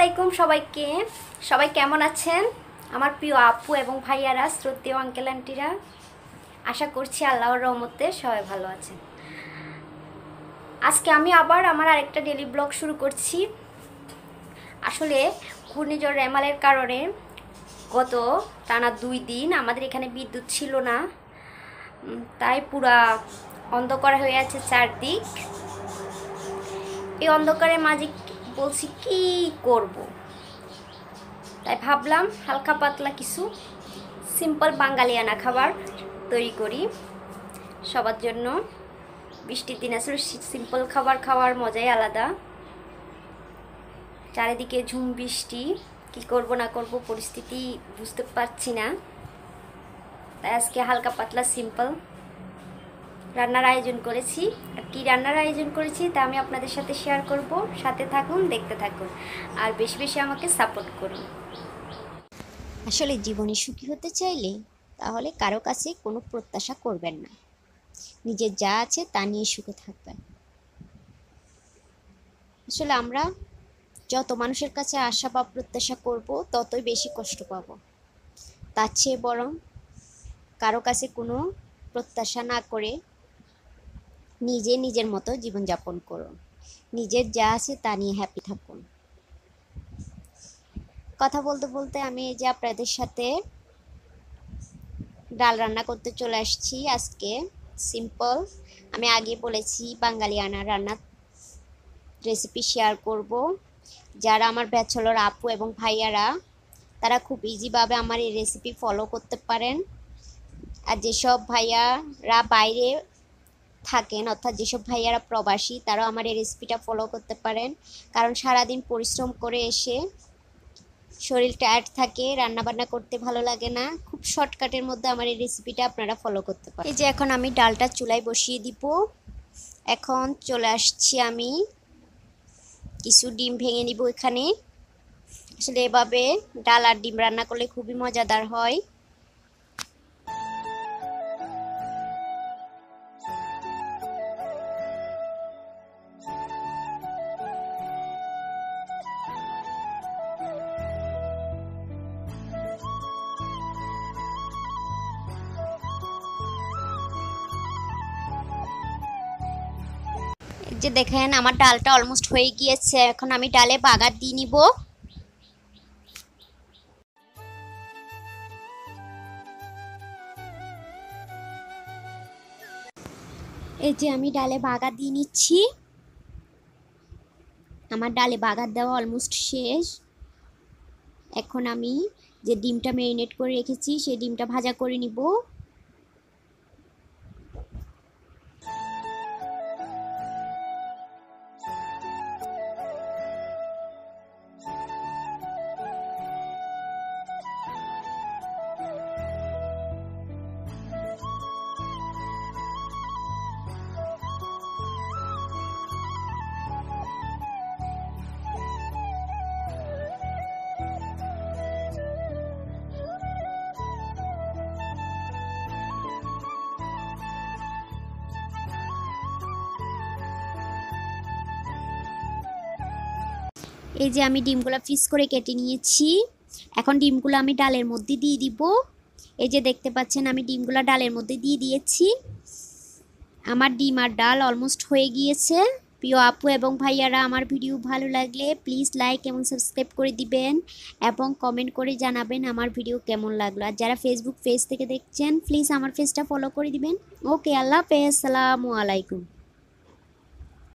আলাইকুম সবাইকে। সবাই কেমন আছেন? আমার প্রিয় আপু এবং ভাইয়ারা, শ্রদ্ধেয় আঙ্কেল আন্টিরা, আশা করছি আল্লাহর রহমতে সবাই ভালো আছেন। আজকে আমি আবার আমার আরেকটা ডেইলি ব্লগ শুরু করছি। আসলে ঘূর্ণিঝড় রেমালের কারণে গত টানা 2 দিন আমাদের এখানে বিদ্যুৎ ছিল না, তাই পুরা অন্ধকার হয়ে আছে চারদিক। এই অন্ধকারের মাঝে বলছি কি করব, তাই ভাবলাম হালকা পাতলা কিছু সিম্পল বাঙালিয়ানা খাবার তৈরি করি সবার জন্য। বৃষ্টির দিন আসলে সিম্পল খাবার খাওয়ার মজাই আলাদা। চারিদিকে ঝুম বৃষ্টি, কি করব না করব পরিস্থিতি বুঝতে পারছি না, তাই আজকে হালকা পাতলা সিম্পল রান্নার আয়োজন করেছি। আর কি রান্নার আয়োজন করেছি তা আমি আপনাদের সাথে শেয়ার করব। সাথে থাকুন, দেখতে থাকুন, আর বেশি বেশি আমাকে সাপোর্ট করুন। আসলে জীবনে সুখী হতে চাইলে তাহলে কারো কাছে কোনো প্রত্যাশা করবেন না, নিজের যা আছে তা নিয়ে সুখে থাকবেন। আসলে আমরা যত মানুষের কাছে আশা বা প্রত্যাশা করব ততই বেশি কষ্ট পাব। তার চেয়ে বরং কারো কাছে কোনো প্রত্যাশা না করে নিজের মতো জীবনযাপন করুন, নিজের যা আছে তা নিয়ে হ্যাপি থাকুন। কথা বলতে বলতে আমি এই যে আপনাদের সাথে ডাল রান্না করতে চলে আসছি। আজকে সিম্পল, আমি আগে বলেছি বাঙালিয়ানা রান্নার রেসিপি শেয়ার করব। যারা আমার ব্যাচেলর আপু এবং ভাইয়ারা, তারা খুব ইজিভাবে আমার এই রেসিপি ফলো করতে পারেন। আর যেসব ভাইয়ারা বাইরে থাকেন, অর্থাৎ যেসব ভাইয়ারা প্রবাসী, তারাও আমার এই রেসিপিটা ফলো করতে পারেন। কারণ সারাদিন পরিশ্রম করে এসে শরীর টায়ার্ড থাকে, রান্নাবান্না করতে ভালো লাগে না। খুব শর্টকাটের মধ্যে আমার এই রেসিপিটা আপনারা ফলো করতে পারেন। এই যে এখন আমি ডালটা চুলায় বসিয়ে দিব। এখন চলে আসছি, আমি কিছু ডিম ভেঙে নিব এখানে। আসলে এভাবে ডাল আর ডিম রান্না করলে খুবই মজাদার হয়। যে দেখেন আমার ডালটা অলমোস্ট হয়ে গিয়েছে। এখন আমি ডালে বাগার দিয়ে নিব। এই যে আমি ডালে বাগার দিয়ে নিচ্ছি। আমার ডালে বাগার দেওয়া অলমোস্ট শেষ। এখন আমি যে ডিমটা ম্যারিনেট করে রেখেছি সেই ডিমটা ভাজা করে নিব। এই যে আমি ডিমগুলো পিস করে কেটে নিয়েছি। এখন ডিমগুলো আমি ডালের মধ্যে দিয়ে দিব। এই যে দেখতে পাচ্ছেন আমি ডিমগুলো ডালের মধ্যে দিয়ে দিয়েছি। আমার ডিম আর ডাল অলমোস্ট হয়ে গিয়েছে। প্রিয় আপু এবং ভাইয়ারা, আমার ভিডিও ভালো লাগলে প্লিজ লাইক এবং সাবস্ক্রাইব করে দিবেন এবং কমেন্ট করে জানাবেন আমার ভিডিও কেমন লাগলো। আর যারা ফেসবুক পেজ থেকে দেখছেন প্লিজ আমার পেজটা ফলো করে দিবেন। ওকে, আল্লাহ হাফেজ, আসসালামু আলাইকুম।